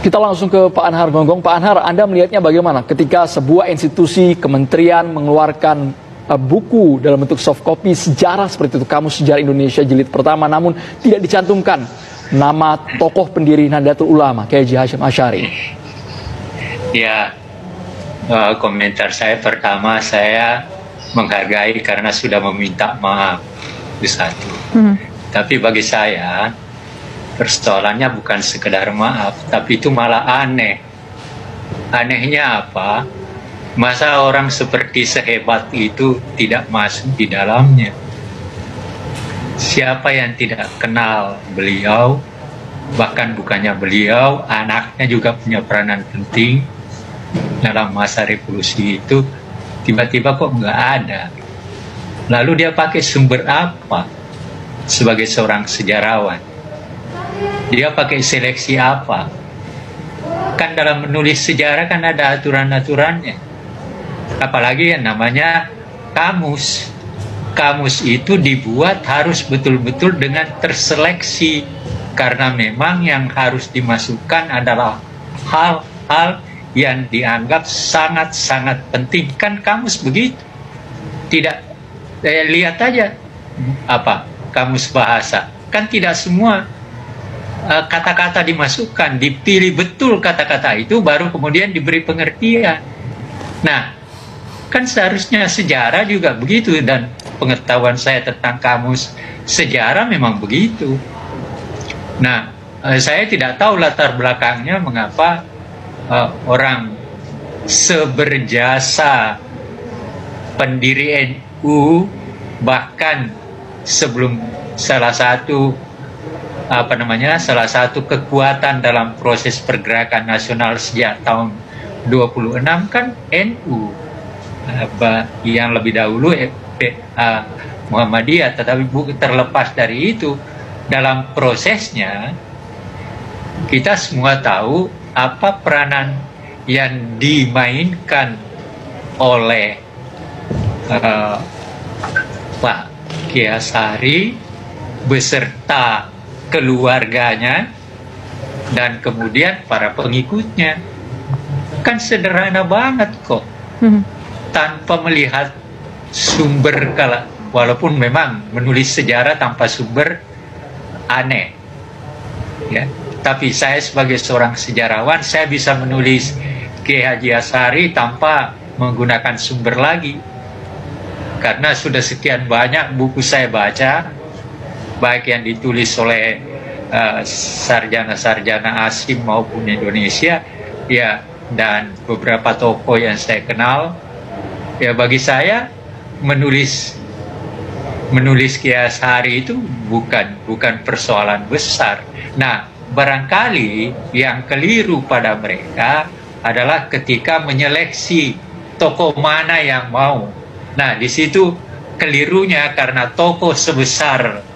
Kita langsung ke Pak Anhar Gonggong. Pak Anhar, Anda melihatnya bagaimana ketika sebuah institusi kementerian mengeluarkan buku dalam bentuk soft copy sejarah seperti itu, Kamus Sejarah Indonesia jilid pertama, namun tidak dicantumkan nama tokoh pendiri Nahdlatul Ulama, Kiai Haji Hashim Asy'ari? Ya, komentar saya pertama, saya menghargai karena sudah meminta maaf di satu. Tapi bagi saya persoalannya bukan sekedar maaf, tapi itu malah aneh. Anehnya apa? Masa orang seperti sehebat itu tidak masuk di dalamnya? Siapa yang tidak kenal beliau? Bahkan bukannya beliau, anaknya juga punya peranan penting dalam masa revolusi itu. Tiba-tiba kok nggak ada. Lalu dia pakai sumber apa sebagai seorang sejarawan? Dia pakai seleksi apa? Kan dalam menulis sejarah kan ada aturan-aturannya. Apalagi yang namanya kamus. Kamus itu dibuat harus betul-betul dengan terseleksi. Karena memang yang harus dimasukkan adalah hal-hal yang dianggap sangat-sangat penting. Kan kamus begitu. Tidak, lihat aja apa kamus bahasa. Kan tidak semua kata-kata dimasukkan, dipilih betul kata-kata itu, baru kemudian diberi pengertian. Nah, kan seharusnya sejarah juga begitu, dan pengetahuan saya tentang kamus sejarah memang begitu. Nah, saya tidak tahu latar belakangnya mengapa orang seberjasa pendiri NU, bahkan sebelum salah satu kekuatan dalam proses pergerakan nasional sejak tahun 26 kan NU, yang lebih dahulu Muhammadiyah. Tetapi terlepas dari itu, dalam prosesnya kita semua tahu apa peranan yang dimainkan oleh Pak Kiai Hasy'ari beserta keluarganya dan kemudian para pengikutnya. Kan sederhana banget kok, tanpa melihat sumber. Walaupun memang menulis sejarah tanpa sumber aneh ya, tapi saya sebagai seorang sejarawan, saya bisa menulis Kiai Haji Hasy'ari tanpa menggunakan sumber lagi, karena sudah sekian banyak buku saya baca, baik yang ditulis oleh sarjana-sarjana asing maupun Indonesia, ya, dan beberapa tokoh yang saya kenal. Ya, bagi saya menulis Kiai Hasy'ari itu bukan persoalan besar. Nah, barangkali yang keliru pada mereka adalah ketika menyeleksi tokoh mana yang mau. Nah, di situ kelirunya, karena tokoh sebesar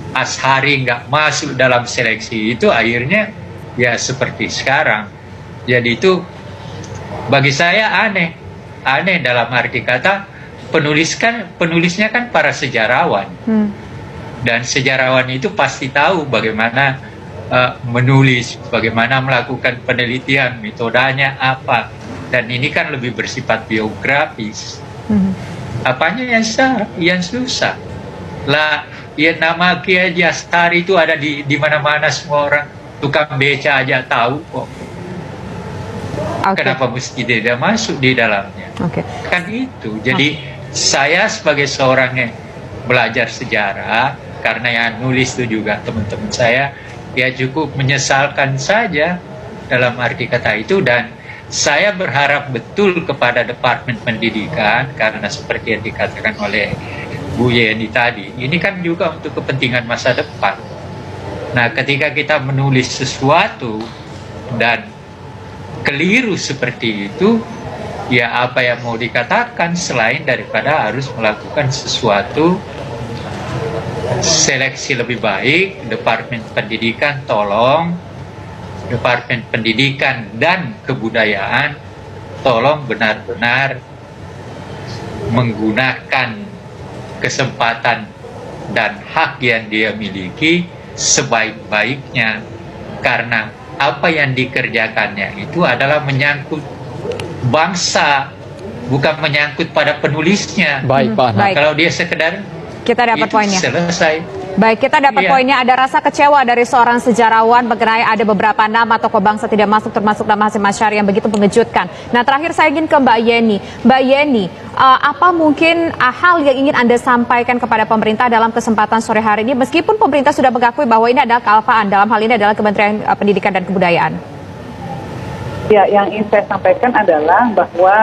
Hasy'ari nggak masuk dalam seleksi itu, akhirnya ya seperti sekarang. Jadi itu bagi saya aneh dalam arti kata penulisnya kan para sejarawan, dan sejarawan itu pasti tahu bagaimana menulis, bagaimana melakukan penelitian, metodenya apa, dan ini kan lebih bersifat biografis. Apanya yang susah lah? Ya, nama Kiai Haji Hasy'ari itu ada di mana-mana, semua orang, tukang beca aja tahu kok. Kenapa mesti tidak masuk di dalamnya? Kan itu. Jadi saya sebagai seorang yang belajar sejarah, karena yang nulis itu juga teman-teman saya, ya cukup menyesalkan saja dalam arti kata itu. Dan saya berharap betul kepada Departemen Pendidikan, karena seperti yang dikatakan oleh Bu Yeni tadi, ini kan juga untuk kepentingan masa depan. Nah, ketika kita menulis sesuatu dan keliru seperti itu, ya apa yang mau dikatakan selain daripada harus melakukan sesuatu seleksi lebih baik. Departemen Pendidikan, tolong, Departemen Pendidikan dan Kebudayaan, tolong benar-benar menggunakan kesempatan dan hak yang dia miliki sebaik-baiknya, karena apa yang dikerjakannya itu adalah menyangkut bangsa, bukan menyangkut pada penulisnya. Baik, Pak Anhar. Kalau dia sekedar Kita dapat itu poinnya. selesai. Baik, kita dapat Iya. poinnya. Ada rasa kecewa dari seorang sejarawan mengenai ada beberapa nama tokoh bangsa tidak masuk, termasuk nama Hasyim Asy'ari yang begitu mengejutkan. Nah, terakhir saya ingin ke Mbak Yeni. Mbak Yeni, apa mungkin hal yang ingin Anda sampaikan kepada pemerintah dalam kesempatan sore hari ini, meskipun pemerintah sudah mengakui bahwa ini adalah kealpaan, dalam hal ini adalah Kementerian Pendidikan dan Kebudayaan? Ya, yang ingin saya sampaikan adalah bahwa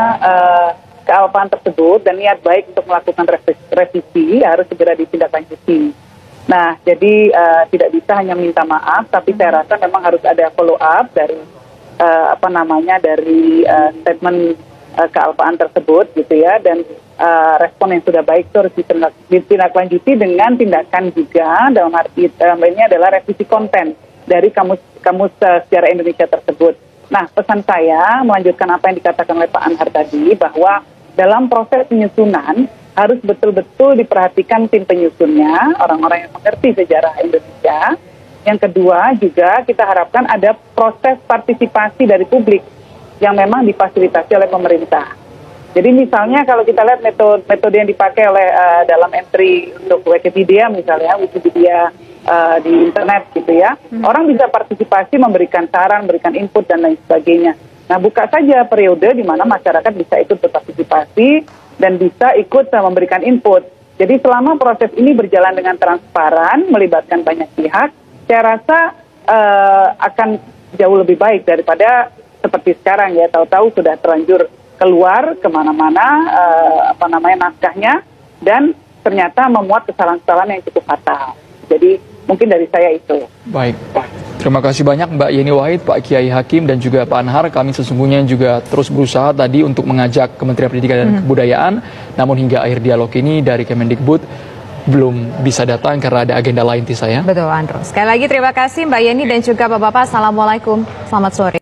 kealpaan tersebut dan niat baik untuk melakukan revisi harus segera ditindaklanjuti. Nah, jadi tidak bisa hanya minta maaf, tapi saya rasa memang harus ada follow up dari dari statement kealpaan tersebut, gitu ya, dan respon yang sudah baik itu harus ditindaklanjuti dengan tindakan juga dalam ini adalah revisi konten dari kamus sejarah Indonesia tersebut. Nah, pesan saya melanjutkan apa yang dikatakan oleh Pak Anhar tadi, bahwa dalam proses penyusunan harus betul-betul diperhatikan tim penyusunnya, orang-orang yang mengerti sejarah Indonesia. Yang kedua juga kita harapkan ada proses partisipasi dari publik yang memang difasilitasi oleh pemerintah. Jadi misalnya kalau kita lihat metode yang dipakai oleh dalam entry untuk Wikipedia misalnya, Wikipedia di internet gitu ya, orang bisa partisipasi, memberikan saran, memberikan input dan lain sebagainya. Nah, buka saja periode di mana masyarakat bisa ikut berpartisipasi dan bisa ikut memberikan input. Jadi selama proses ini berjalan dengan transparan, melibatkan banyak pihak, saya rasa akan jauh lebih baik daripada seperti sekarang ya, tahu-tahu sudah terlanjur keluar kemana-mana naskahnya dan ternyata memuat kesalahan-kesalahan yang cukup fatal. Jadi mungkin dari saya itu. Baik. Terima kasih banyak Mbak Yeni Wahid, Pak Kiai Hakim, dan juga Pak Anhar. Kami sesungguhnya juga terus berusaha tadi untuk mengajak Kementerian Pendidikan dan Kebudayaan, namun hingga akhir dialog ini dari Kemendikbud belum bisa datang karena ada agenda lain di saya. Betul, Andro. Sekali lagi terima kasih Mbak Yeni dan juga Bapak-Bapak. Assalamualaikum. Selamat sore.